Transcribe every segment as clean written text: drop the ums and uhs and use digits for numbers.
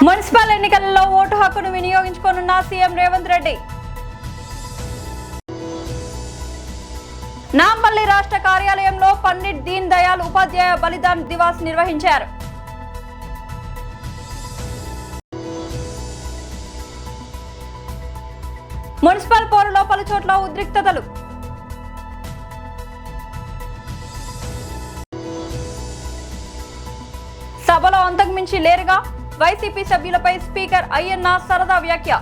Municipal ఎన్నికలలో vote హక్కును వినియోగించుకోనున్న CM Revanth Reddy. Nampally రాష్ట్ర కార్యాలయంలో పండిట్ దీన్ దయాళ్ ఉపాధ్యాయ బలిదాన్ దివాస్ నిర్వహించారు. మున్సిపల్ పోరులో పలుచోట్ల ఉద్రిక్తతలు. సభలో అంతకుమించి లేరుగా వైసీపీ సభ్యులపై స్పీకర్ అయ్యన్న సరదా వ్యాఖ్య.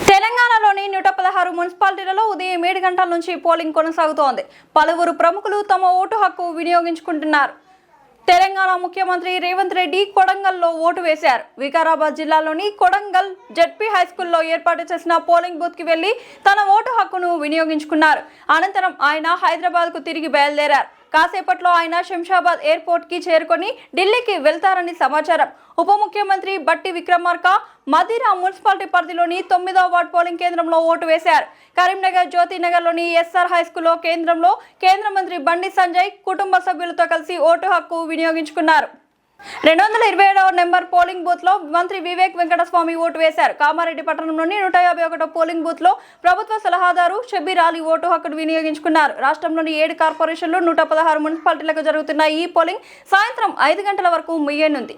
తెలంగాణలోని 116 మున్సిపాలిటీలలో ఉదయం 7 గంటల నుంచి పోలింగ్ కొనసాగుతోంది. పలువురు ప్రముఖులు తమ ఓటు హక్కు వినియోగించుకుంటున్నారు. తెలంగాణ ముఖ్యమంత్రి రేవంత్ రెడ్డి కొడంగల్లో ఓటు వేశారు. వికారాబాద్ జిల్లాలోని కొడంగల్ జెడ్పీ హైస్కూల్లో ఏర్పాటు చేసిన పోలింగ్ బూత్ కి వెళ్లి తన ఓటు హక్కును వినియోగించుకున్నారు. అనంతరం ఆయన హైదరాబాద్ కు తిరిగి బయలుదేరారు. కాసేపట్లో ఆయన శంషాబాద్ ఎయిర్పోర్ట్ కి చేరుకొని ఢిల్లీకి వెళ్తారని సమాచారం. ఉప ముఖ్యమంత్రి బట్టి విక్రమార్క మదిరా మున్సిపాలిటీ పరిధిలోని 9వ వార్డు పోలింగ్ కేంద్రంలో ఓటు వేశారు. కరీంనగర్ జ్యోతినగర్లోని ఎస్ఆర్ హైస్కూల్లో కేంద్రంలో కేంద్ర మంత్రి బండి సంజయ్ కుటుంబ సభ్యులతో కలిసి ఓటు హక్కు వినియోగించుకున్నారు. 227వ నెంబర్ పోలింగ్ బూత్ లో మంత్రి వివేక్ వెంకటస్వామి ఓటు వేశారు. కామారెడ్డి పట్టణంలోని 151వ పోలింగ్ బూత్ లో ప్రభుత్వ సలహాదారు షబీర్ అలీ ఓటు హక్కును వినియోగించుకున్నారు. రాష్ట్రంలోని 7 కార్పొరేషన్లు 116 మున్సిపాలిటీలకు జరుగుతున్న ఈ పోలింగ్ సాయంత్రం 5 గంటల వరకు ముగియనుంది.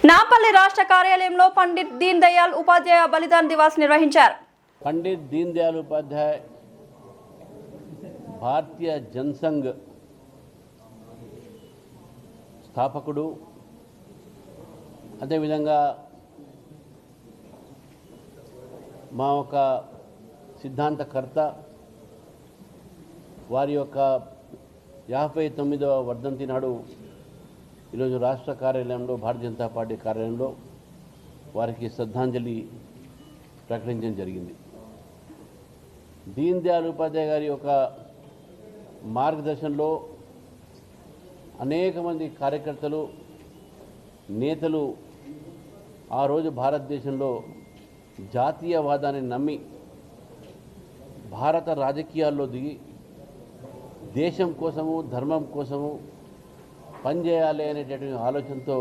నాంపల్లి రాష్ట్ర కార్యాలయంలో పండిట్ దీన్ దయాళ్ ఉపాధ్యాయ బలిదాన్ దివాస్ నిర్వహించారు. పండిట్ దీన్ దయాళ్ ఉపాధ్యాయ భారతీయ జనసంఘ్ స్థాపకుడు, అదేవిధంగా మా ఒక సిద్ధాంతకర్త, వారి యొక్క 59వ వర్ధంతి నాడు ఈరోజు రాష్ట్ర కార్యాలయంలో భారతీయ జనతా పార్టీ కార్యాలయంలో వారికి శ్రద్ధాంజలి ప్రకటించడం జరిగింది. దీన్ దయాళ్ ఉపాధ్యాయ గారి యొక్క మార్గదర్శనంలో అనేక మంది కార్యకర్తలు, నేతలు ఆ రోజు భారతదేశంలో జాతీయవాదాన్ని నమ్మి భారత రాజకీయాల్లో దిగి దేశం కోసము ధర్మం కోసము పనిచేయాలి అనేటటువంటి ఆలోచనతో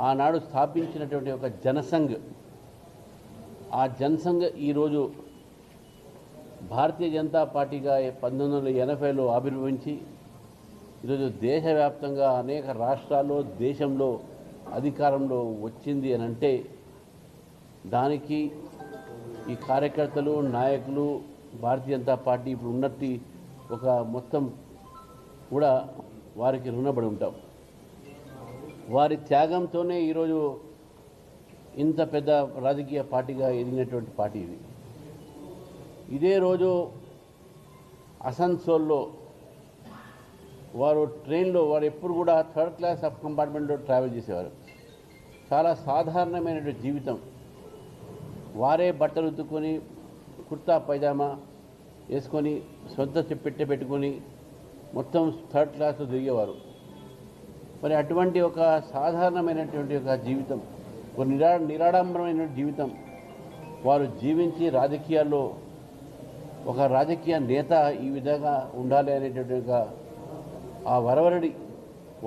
ఆనాడు స్థాపించినటువంటి ఒక జనసంఘ్, ఆ జనసంఘ్ ఈరోజు భారతీయ జనతా పార్టీగా 1980లో ఆవిర్భవించి ఈరోజు దేశవ్యాప్తంగా అనేక రాష్ట్రాల్లో దేశంలో అధికారంలో వచ్చింది అని అంటే దానికి ఈ కార్యకర్తలు నాయకులు భారతీయ జనతా పార్టీ ఇప్పుడు ఉన్నట్టు ఒక మొత్తం కూడా వారికి రుణపడి ఉంటాం. వారి త్యాగంతోనే ఈరోజు ఇంత పెద్ద రాజకీయ పార్టీగా ఎదిగినటువంటి పార్టీ ఇది. ఇదే రోజు అసన్సోల్లో వారు ట్రైన్లో వారు ఎప్పుడు కూడా 3rd క్లాస్ ఆఫ్ కంపార్ట్మెంట్లో ట్రావెల్ చేసేవారు. చాలా సాధారణమైనటువంటి జీవితం. వారే బట్టలు ఉతుక్కొని కుర్తా పైజామా వేసుకొని సొంత పెట్టె పెట్టుకొని మొత్తం 3rd క్లాస్లో దిగేవారు. మరి అటువంటి ఒక సాధారణమైనటువంటి ఒక జీవితం, ఒక నిరాడంబరమైన జీవితం వారు జీవించి రాజకీయాల్లో ఒక రాజకీయ నేత ఈ విధంగా ఉండాలి అనేటువంటి ఒక ఆ వరవరడి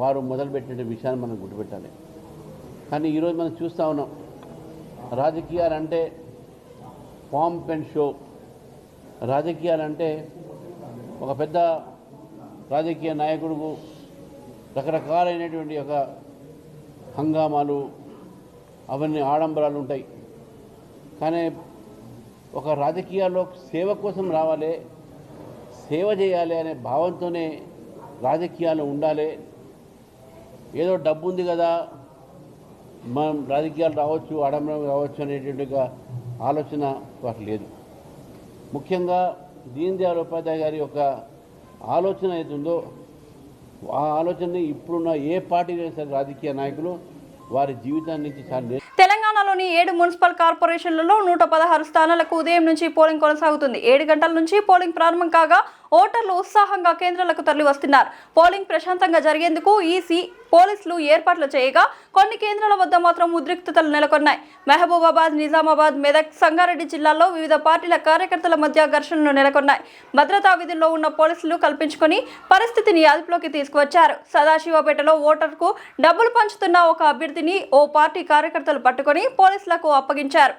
వారు మొదలుపెట్టిన విషయాన్ని మనం గుర్తుపెట్టాలి. కానీ ఈరోజు మనం చూస్తూ ఉన్నాం, రాజకీయాలంటే పాంప్ అండ్ షో, రాజకీయాలంటే ఒక పెద్ద రాజకీయ నాయకుడు రకరకాలైనటువంటి ఒక హంగామాలు అవన్నీ ఆడంబరాలు ఉంటాయి. కానీ ఒక రాజకీయాల్లో సేవ కోసం రావాలి, సేవ చేయాలి అనే భావంతోనే రాజకీయాలు ఉండాలి. ఏదో డబ్బు ఉంది కదా మనం రాజకీయాలు రావచ్చు, ఆడంబరం రావచ్చు అనేటువంటి ఆలోచన వాటి లేదు. ముఖ్యంగా దీన్ దయాళ్ ఉపాధ్యాయ గారి యొక్క ఆలోచన ఏతుందో ఆ ఆలోచనని ఇప్పుడున్న ఏ పార్టీ సరే రాజకీయ నాయకులు వారి జీవితాన్ని నుంచి చాలా తెలంగాణలోని 7 మున్సిపల్ కార్పొరేషన్లలో 116 స్థానాలకు ఉదయం నుంచి పోలింగ్ కొనసాగుతుంది. 7 గంటల నుంచి పోలింగ్ ప్రారంభం కాగా ఓటర్లు ఉత్సాహంగా కేంద్రాలకు తరలి వస్తున్నారు. పోలింగ్ ప్రశాంతంగా జరిగేందుకు ఈసీ పోలీసులు ఏర్పాట్లు చేయగా కొన్ని కేంద్రాల వద్ద మాత్రం ఉద్రిక్తతలు నెలకొన్నాయి. మహబూబాబాద్, నిజామాబాద్, మెదక్, సంగారెడ్డి జిల్లాల్లో వివిధ పార్టీల కార్యకర్తల మధ్య ఘర్షణలు నెలకొన్నాయి. భద్రతా విధుల్లో ఉన్న పోలీసులు కల్పించుకొని పరిస్థితిని అదుపులోకి తీసుకువచ్చారు. సదాశివపేటలో ఓటర్కు డబ్బులు పంచుతున్న ఒక అభ్యర్థిని ఓ పార్టీ కార్యకర్తలు పట్టుకొని పోలీసులకు అప్పగించారు.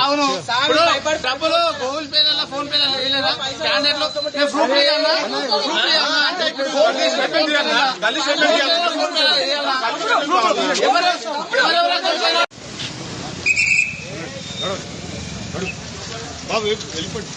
అవును డబ్బులు గూగుల్ పేలలో ఫోన్ పేలలో బాబు వెళ్ళిపోండి.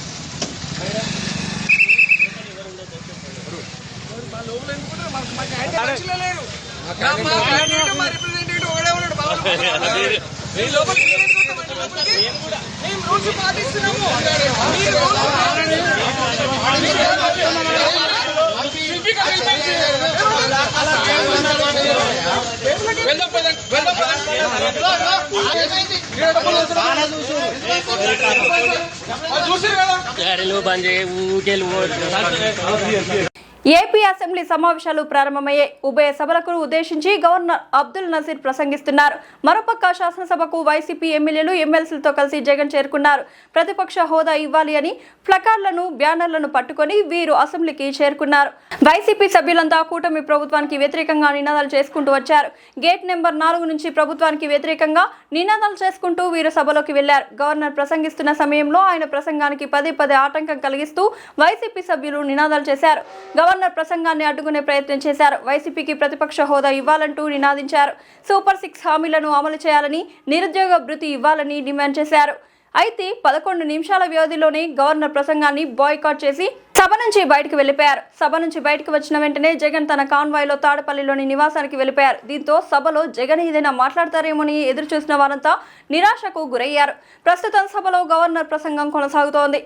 ఏపీ అసెంబ్లీ సమావేశాలు ప్రారంభమయ్యాయి. ఉభయ సభలకు ఉద్దేశించి గవర్నర్ అబ్దుల్ నజీర్ ప్రసంగిస్తున్నారు. మరోపక్క శాసనసభకు వైసీపీ ఎమ్మెల్యేలు ఎమ్మెల్సీలతో కలిసి జగన్ చేరుకున్నారు. ప్రతిపక్ష హోదా ఇవ్వాలి అని ప్లకార్డులను, బ్యానర్లను పట్టుకొని వీరు అసెంబ్లీకి చేరుకున్నారు. వైసీపీ సభ్యులంతా కూటమి ప్రభుత్వానికి వ్యతిరేకంగా నినాదాలు చేసుకుంటూ వచ్చారు. గేట్ నెంబర్ 4 నుంచి ప్రభుత్వానికి వ్యతిరేకంగా నినాదాలు చేసుకుంటూ వీరు సభలోకి వెళ్లారు. గవర్నర్ ప్రసంగిస్తున్న సమయంలో ఆయన ప్రసంగానికి పదే ఆటంకం కలిగిస్తూ వైసీపీ సభ్యులు నినాదాలు చేశారు. గవర్నర్ ప్రసంగాన్ని అడ్డుకునే ప్రయత్నం చేశారు. వైసీపీకి ప్రతిపక్ష హోదా ఇవ్వాలంటూ నినాదించారు. సూపర్ 6 హామీలను అమలు చేయాలని, నిరుద్యోగ భృతి ఇవ్వాలని డిమాండ్ చేశారు. అయితే 11 నిమిషాల వ్యవధిలోనే గవర్నర్ ప్రసంగాన్ని బాయ్కాట్ చేసి సభ నుంచి బయటకు వెళ్లిపోయారు. సభ నుంచి బయటకు వచ్చిన వెంటనే జగన్ తన కాన్వాయ్లో తాడపల్లిలోని నివాసానికి వెళ్లిపోయారు. దీంతో సభలో జగన్ ఏదైనా మాట్లాడతారేమోని ఎదురు చూసిన వారంతా నిరాశకు గురయ్యారు. ప్రస్తుతం సభలో గవర్నర్ ప్రసంగం కొనసాగుతోంది.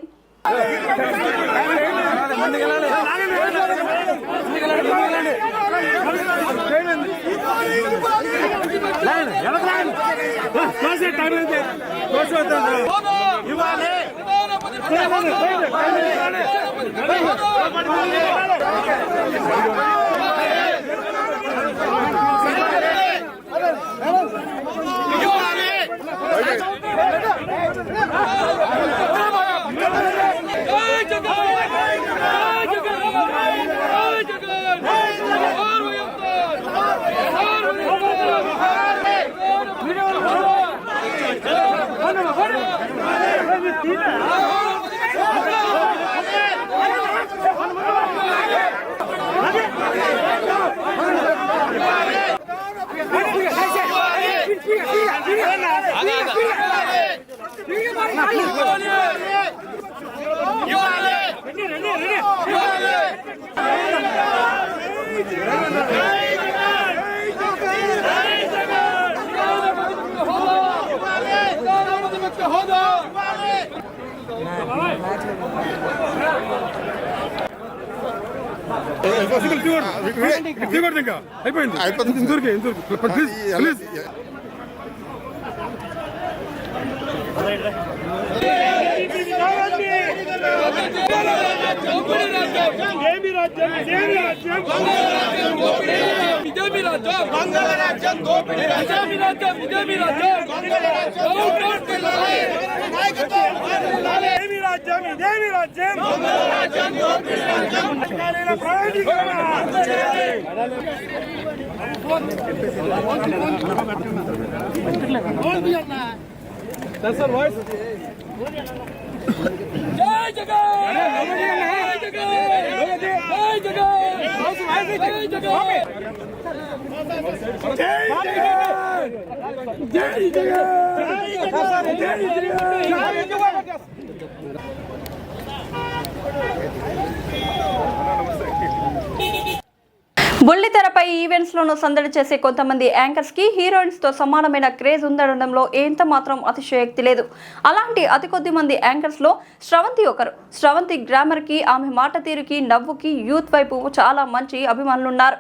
బుల్లితెరపై ఈవెంట్స్ లోనూ సందడి చేసే కొంతమంది యాంకర్స్ కి హీరోయిన్స్ తో సమానమైన క్రేజ్ ఉండడంలో ఎంత మాత్రం అతిశయోక్తి లేదు. అలాంటి అతి కొద్ది మంది యాంకర్స్ లో శ్రవంతి ఒకరు. శ్రవంతి గ్రామర్ కి, ఆమె మాట తీరుకి, నవ్వుకి యూత్ వైపు చాలా మంచి అభిమానులున్నారు.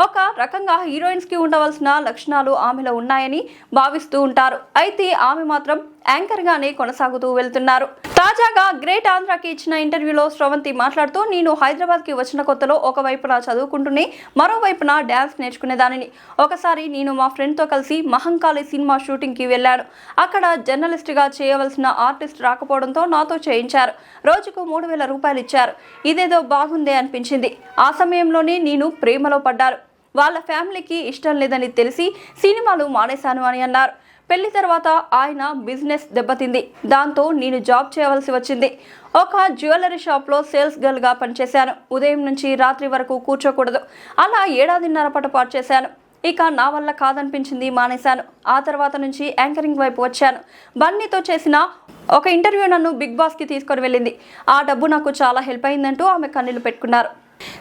ఒక రకంగా హీరోయిన్స్ కి ఉండవలసిన లక్షణాలు ఆమెలో ఉన్నాయని భావిస్తూ ఉంటారు. అయితే ఆమె మాత్రం యాంకర్ గానే కొనసాగుతూ వెళ్తున్నారు. తాజాగా గ్రేట్ ఆంధ్రాకి ఇచ్చిన ఇంటర్వ్యూలో శ్రవంతి మాట్లాడుతూ, నేను హైదరాబాద్ కి వచ్చిన కొత్తలో ఒకవైపున చదువుకుంటూనే మరోవైపున డాన్స్ నేర్చుకునేదానిని. ఒకసారి నేను మా ఫ్రెండ్ తో కలిసి మహంకాళి సినిమా షూటింగ్ కి వెళ్ళాను. అక్కడ జర్నలిస్ట్ గా చేయవలసిన ఆర్టిస్ట్ రాకపోవడంతో నాతో చేయించారు. రోజుకు 3,000 రూపాయలు ఇచ్చారు. ఇదేదో బాగుందే అనిపించింది. ఆ సమయంలోనే నేను ప్రేమలో పడ్డారు. వాళ్ళ ఫ్యామిలీకి ఇష్టం లేదని తెలిసి సినిమాలు మానేశాను అని అన్నారు. పెళ్లి తర్వాత ఆయన బిజినెస్ దెబ్బతింది. దాంతో నేను జాబ్ చేయవలసి వచ్చింది. ఒక జ్యువెలరీ షాప్లో సేల్స్ గర్ల్గా పనిచేశాను. ఉదయం నుంచి రాత్రి వరకు కూర్చోకూడదు. అలా 7.5 పాటు చేశాను. ఇక నా వల్ల కాదనిపించింది, మానేశాను. ఆ తర్వాత నుంచి యాంకరింగ్ వైపు వచ్చాను. బన్నీతో చేసిన ఒక ఇంటర్వ్యూ నన్ను బిగ్ బాస్కి తీసుకొని వెళ్ళింది. ఆ డబ్బు నాకు చాలా హెల్ప్ అయిందంటూ ఆమె కన్నీళ్లు పెట్టుకున్నారు.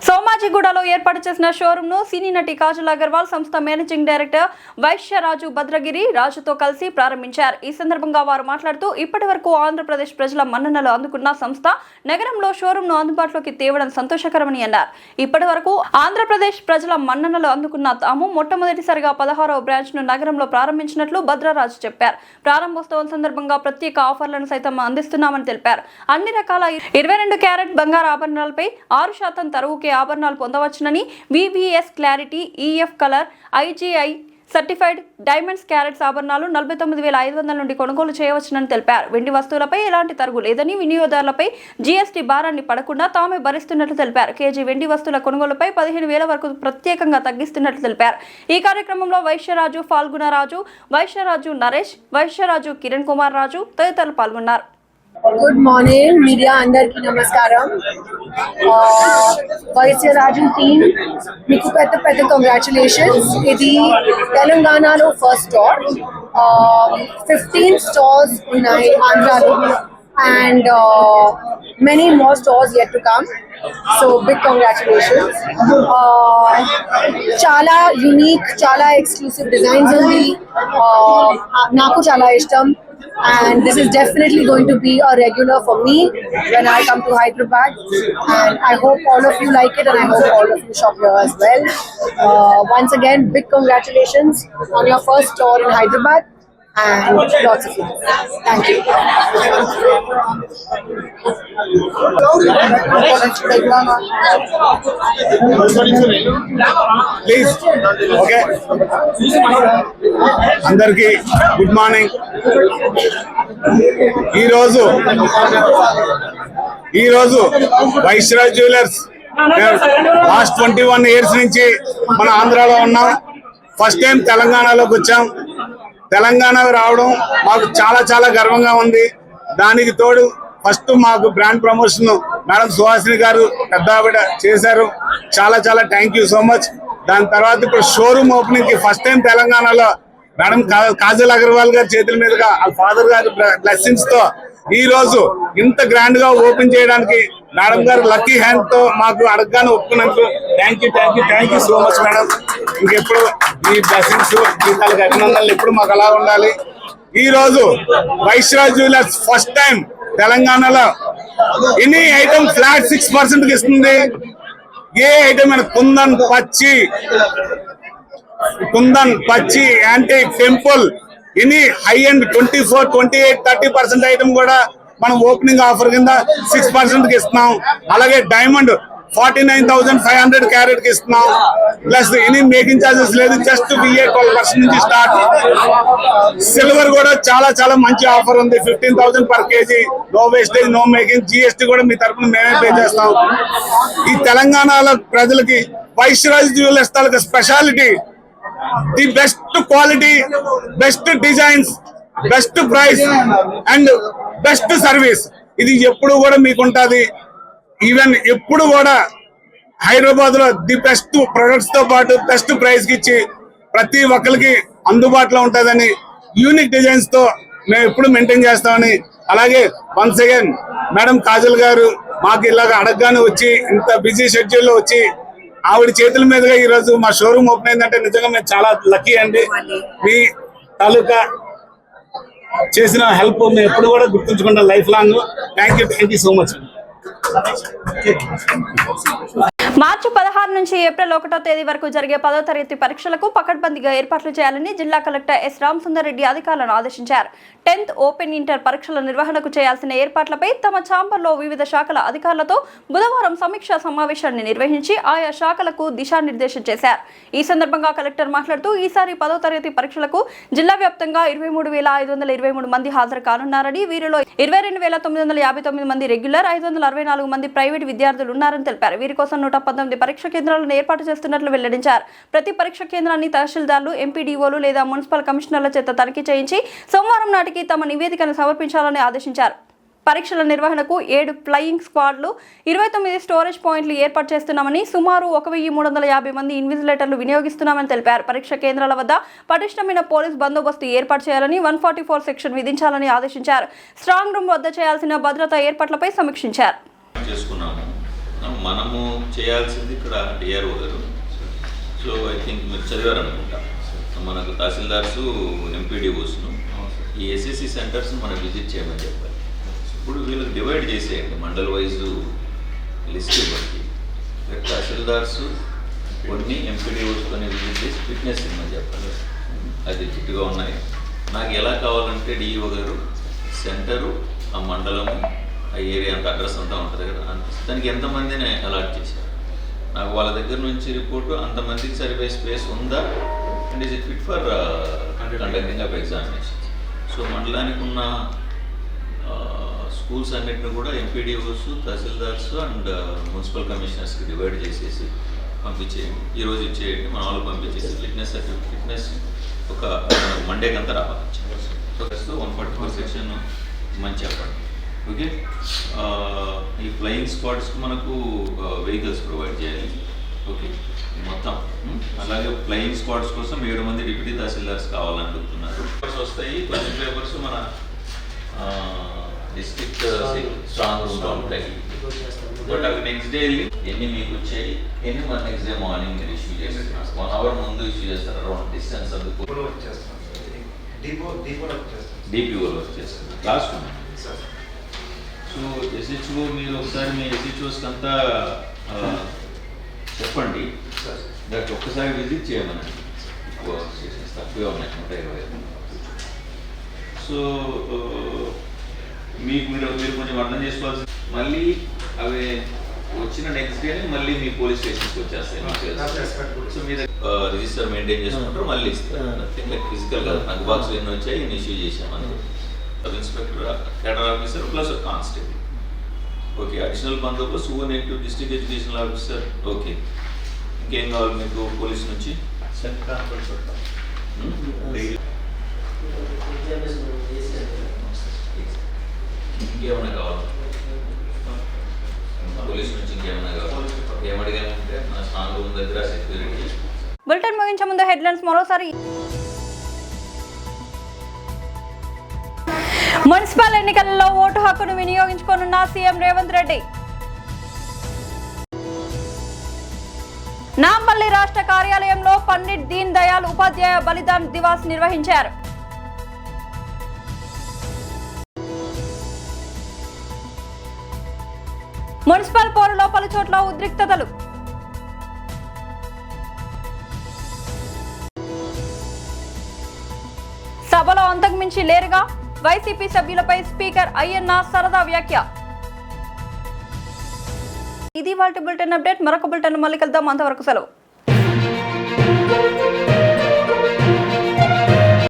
సోమాజిగూడలో ఏర్పాటు చేసిన షోరూమ్ ను సినీ నటి కాజల్ అగర్వాల్ సంస్థ మేనేజింగ్ డైరెక్టర్ వైశ్యరాజు భద్రగిరి రాజుతో కలిసి ప్రారంభించారు. ఈ సందర్భంగా వారు మాట్లాడుతూ, ఇప్పటి వరకు ఆంధ్రప్రదేశ్ ప్రజల మన్ననలు అందుకున్న సంస్థ నగరంలో షోరూమ్ ను అందుబాటులోకి తేవడం సంతోషకరమని అన్నారు. ఇప్పటి వరకు ఆంధ్రప్రదేశ్ ప్రజల మన్ననలు అందుకున్న తాము మొట్టమొదటిసారిగా 16వ బ్రాంచ్ ను నగరంలో ప్రారంభించినట్లు భద్రరాజు చెప్పారు. ప్రారంభోత్సవం సందర్భంగా ప్రత్యేక ఆఫర్లను సైతం అందిస్తున్నామని తెలిపారు. అన్ని రకాల 22 క్యారెట్ బంగారు ఆభరణాలపై 6% తరుగుకే ఆభరణాలు పొందవచ్చునని, VVS clarity, EF colour, IGI certified diamonds carats ఆభరణాలు 49,500 నుండి కొనుగోలు చేయవచ్చునని తెలిపారు. వెండి వస్తువులపై ఎలాంటి తరుగు లేదని, వినియోగదారులపై జీఎస్టీ భారాన్ని పడకుండా తామే భరిస్తున్నట్లు తెలిపారు. కేజీ వెండి వస్తువుల కొనుగోలుపై 15,000 వరకు ప్రత్యేకంగా తగ్గిస్తున్నట్లు తెలిపారు. ఈ కార్యక్రమంలో వైశ్యరాజు ఫాల్గుణరాజు, వైశ్యరాజు నరేష్, వైశ్యరాజు కిరణ్ కుమార్ రాజు తదితరులు పాల్గొన్నారు. గుడ్ మార్నింగ్ మీడియా అందరికీ నమస్కారం. వైశ్యరాజు టీమ్ మీకు పెద్ద కంగ్రాచులేషన్స్. ఇది తెలంగాణలో ఫస్ట్ స్టోర్. 15 స్టోర్స్ ఉన్నాయి ఆంధ్రాలో. and many more stores yet to come. So big congratulations. Chala unique, chala exclusive designs undi. Naku chala ishtam. And this is definitely going to be a regular for me when I come to Hyderabad. And I hope all of you like it, and I hope all of you shop here as well. Once again, big congratulations on your first store in Hyderabad, and lots of love. Thank you. Please okay అందరికీ good morning. ఈరోజు వైశ్రాజ్ jewellers last 21 years నుంచి మన ఆంధ్రాలో ఉన్నాం. First time తెలంగాణలోకి వచ్చాం. తెలంగాణ రావడం మాకు చాలా చాలా గర్వంగా ఉంది. దానికి తోడు ఫస్ట్ మాకు బ్రాండ్ ప్రమోషన్ మేడం సుహాసిని గారు పెద్ద ఆవిడ చేశారు. చాలా చాలా థ్యాంక్ యూ సో మచ్. దాని తర్వాత ఇప్పుడు షోరూమ్ ఓపెనింగ్ కి ఫస్ట్ టైం తెలంగాణలో మేడం కాజల్ అగర్వాల్ గారి చేతుల మీదుగా ఆ ఫాదర్ గారి బ్లెస్సింగ్స్ తో ఈ రోజు ఇంత గ్రాండ్ గా ఓపెన్ చేయడానికి మేడం గారు లక్కీ హ్యాండ్ తో మాకు అడగగానే ఒప్పుకున్నందుకు thank you so much madam. ఇంకెప్పుడు ఈ బ్లెస్సింగ్స్ మీ తాలూకు అభినందనలు ఎప్పుడు మాకు అలా ఉండాలి. ఈ రోజు వైశ్రాజ్ జ్యువెలర్స్ ఫస్ట్ టైం తెలంగాణలో ఎనీ ఐటమ్ ఫ్లాట్ 6% ఇస్తుంది. ఏ ఐటమ్ అయినా కుందన్ పచ్చి antique temple any high and 24, 28, 30% item కూడా మనం ఓపెనింగ్ ఆఫర్ కింద 6% కి ఇస్తున్నాం. అలాగే డైమండ్ 49,500 క్యారెట్ కి ఇస్తున్నాం. ప్లస్ ఎనీ మేకింగ్ చార్జెస్ లేదు, జస్ట్ VA 12% నుంచి స్టార్ట్. సిల్వర్ కూడా చాలా చాలా మంచి ఆఫర్ ఉంది. 15,000 per kg, no wastage, no making. GST కూడా మీ తరఫున మేమే పే చేస్తాం. ఈ తెలంగాణలో ప్రజలకి వైశ్రాజ్ జ్యువెలర్స్ తాలూకా speciality the best quality, best designs, best price and best service. ఇది ఎప్పుడు కూడా మీకు ఉంటుంది. ఈవెన్ ఎప్పుడు కూడా హైదరాబాద్ లో ది బెస్ట్ ప్రొడక్ట్స్ తో పాటు బెస్ట్ ప్రైస్ కి ఇచ్చి ప్రతి ఒక్కరికి అందుబాటులో ఉంటుందని యూనిక్ డిజైన్స్ తో మేము ఎప్పుడు మెయింటైన్ చేస్తామని. అలాగే వన్స్ అగైన్ మేడం కాజల్ గారు మాకు ఇలాగ అడగగానే వచ్చి ఇంత బిజీ షెడ్యూల్ లో వచ్చి ఆవిడ చేతుల మీదుగా ఈ రోజు మా షోరూమ్ ఓపెన్ అయిందంటే నిజంగా మేము చాలా లక్కీ అండి. మీ తాలూకా చేసిన హెల్ప్ మేము ఎప్పుడు కూడా గుర్తుంచుకుంటాం life long. Thank you so much. మార్చి 16 నుంచి ఏప్రిల్ 1వ తేదీ వరకు జరిగే 10వ తరగతి పరీక్షలకు పకడ్బందీగా ఏర్పాట్లు చేయాలని జిల్లా కలెక్టర్ ఎస్ రామసుందర్ రెడ్డి అధికారులను ఆదేశించారు. 10th ఓపెన్ ఇంటర్ పరీక్షల నిర్వహణకు చేయాల్సిన ఏర్పాట్లపై తమ ఛాంబర్లో వివిధ శాఖల అధికారులతో బుధవారం సమీక్షా సమావేశాన్ని నిర్వహించి ఆయా శాఖలకు దిశానిర్దేశం చేశారు. ఈ సందర్భంగా కలెక్టర్ మాట్లాడుతూ ఈసారి 10వ తరగతి పరీక్షలకు జిల్లా వ్యాప్తంగా 23,523 మంది హాజరు కానున్నారని, వీరిలో 22,959 మంది రెగ్యులర్, 564 మంది ప్రైవేట్ విద్యార్థులు ఉన్నారని తెలిపారు. వీరి కోసం 119 పరీక్ష కేంద్రాలను ఏర్పాటు చేస్తున్నట్లు వెల్లడించారు. ప్రతి పరీక్ష కేంద్రాన్ని తహసీల్దార్లు, ఎంపీడీఓలు లేదా మున్సిపల్ కమిషనర్ల చేత తనిఖీ చేయించి సోమవారం నాటికి తమ నివేదికను సమర్పించాలని ఆదేశించారు. పరీక్షల నిర్వహణకు 7 ఫ్లయింగ్ స్క్వాడ్లు, 29 స్టోరేజ్ పాయింట్లు ఏర్పాటు చేస్తున్నామని, సుమారు 1,350 మంది ఇన్విజిలేటర్లు వినియోగిస్తున్నామని తెలిపారు. పరీక్ష కేంద్రాల వద్ద పటిష్టమైన పోలీస్ బందోబస్తు ఏర్పాటు చేయాలని, 144 సెక్షన్ విధించాలని ఆదేశించారు. స్ట్రాంగ్ రూమ్ వద్ద చేయాల్సిన భద్రతా ఏర్పాట్లపై సమీక్షించారు. మనము చేయాల్సింది ఇక్కడ డిఆర్ఓ గారు. సో ఐ థింక్ మీరు చదివారనుకుంటా. మనకు తహసీల్దార్సు, ఎంపీడీఓస్ను ఈ ఎస్ఎస్సి సెంటర్స్ని మనం విజిట్ చేయమని చెప్పాలి. ఇప్పుడు వీళ్ళకి డివైడ్ చేసేయండి, మండల్ వైజు లిస్ట్ ఇవ్వండి. తహసీల్దార్సు కొన్ని ఎంపీడీఓస్కొని విజిట్ చేసి ఫిట్నెస్ ఇవ్వమని చెప్పాలి. అది ఫిట్గా ఉన్నాయి. నాకు ఎలా కావాలంటే డిఈఓ గారు సెంటరు, ఆ మండలము, ఆ ఏరియా అంత అడ్రస్ అంతా ఉంటుంది కదా, దానికి ఎంతమందిని అలాట్ చేశారు. నాకు వాళ్ళ దగ్గర నుంచి రిపోర్టు అంతమందికి సరిపోయే స్పేస్ ఉందా and is it fit for conducting of examination. So మండలానికి ఉన్న స్కూల్స్ అన్నిటిని కూడా ఎంపీడీఓస్, తహసీల్దార్స్ అండ్ మున్సిపల్ కమిషనర్స్కి డివైడ్ చేసేసి పంపించేయండి. ఈరోజు ఇచ్చేయండి, మన వాళ్ళు పంపించేసి ఫిట్నెస్ ఒక మండేకి అంతా రావాలి. సో 144 సెక్షన్ మంచి చెప్పండి. ఓకే, ఈ ఫ్లయింగ్ స్క్వాడ్స్కి మనకు వెహికల్స్ ప్రొవైడ్ చేయాలి. ఓకే మొత్తం. అలాగే ఫ్లయింగ్ స్క్వాడ్స్ కోసం 7 మంది డిప్యూటీ తహసీల్దార్స్ కావాలని అడుగుతున్నారు. పేపర్స్ వస్తాయి. క్వశ్చన్ పేపర్స్ మన డిస్ట్రిక్ట్ విత్ స్ట్రాంగ్ ఉంటాయి. బట్ అవి నెక్స్ట్ డే వెళ్ళి ఎన్ని మీకు వచ్చాయి, ఎన్ని మన నెక్స్ట్ డే మార్నింగ్ మీరు ఇష్యూ చేస్తారు. 1 hour ముందు ఇష్యూ చేస్తారు. అరౌండ్ డిస్టెన్స్ అందుకు డిపిఓలో వర్క్ చేస్తారు. లాస్ట్ సో ఎస్హెచ్ఓ మీరు ఒకసారి మీ ఎస్హెచ్ఓస్కి అంతా చెప్పండి దట్ ఒక్కసారి విజిట్ చేయమని. ఎక్కువ స్టేషన్స్ తక్కువే ఉన్నాయి, 125. సో మీరు కొంచెం అర్థం చేసుకోవాల్సి, మళ్ళీ అవి వచ్చిన నెక్స్ట్ డే మళ్ళీ మీ పోలీస్ స్టేషన్స్కి వచ్చేస్తాయి. సో మీరు రిజిస్టర్ మెయింటైన్ చేసుకుంటారు, మళ్ళీ ఇస్తారు. నథింగ్ లైక్ ఫిజికల్ కదా. నాకు బాక్స్ ఎన్ని వచ్చాయి, ఇన్ని ఇష్యూ చేసామని. Sub inspector, cadre officer plus constable. Okay, additional బందోబస్తు ఓ-నెగిటివ్ డిస్ట్రిక్ట్ ఎడ్యుకేషనల్ ఆఫీసర్. ఓకే, ఇంకేం కావాలి మీకు పోలీస్ నుంచి? ఇంకేమైనా కావాలి పోలీస్ నుంచి? ఇంకేమైనా కావాలి? ఏమడిగామంటే మన స్ట్రాంగ్ రూమ్ దగ్గర సెక్యూరిటీ. బులెటిన్ ముగించే ముందు హెడ్లైన్స్ మరోసారి. మున్సిపల్ ఎన్నికలలో ఓటు హక్కును వినియోగించుకోనున్న సీఎం రేవంత్ రెడ్డి. నాంపల్లి రాష్ట్ర కార్యాలయంలో పండిట్ దీన్ దయాళ్ ఉపాధ్యాయ బలిదాన్ దివాస్ నిర్వహించారు. మున్సిపల్ పోరులో పలు చోట్ల ఉద్రిక్తతలు. సభలో అంతకుమించి లేరుగా వైసీపీ సభ్యులపై స్పీకర్ అయ్యన్న సరదా వ్యాఖ్య. ఇది వాటి బులెటిన్ అప్డేట్. మరొక బులెటిన్ మళ్ళీ కలుద్దాం. అంతవరకు సెలవు.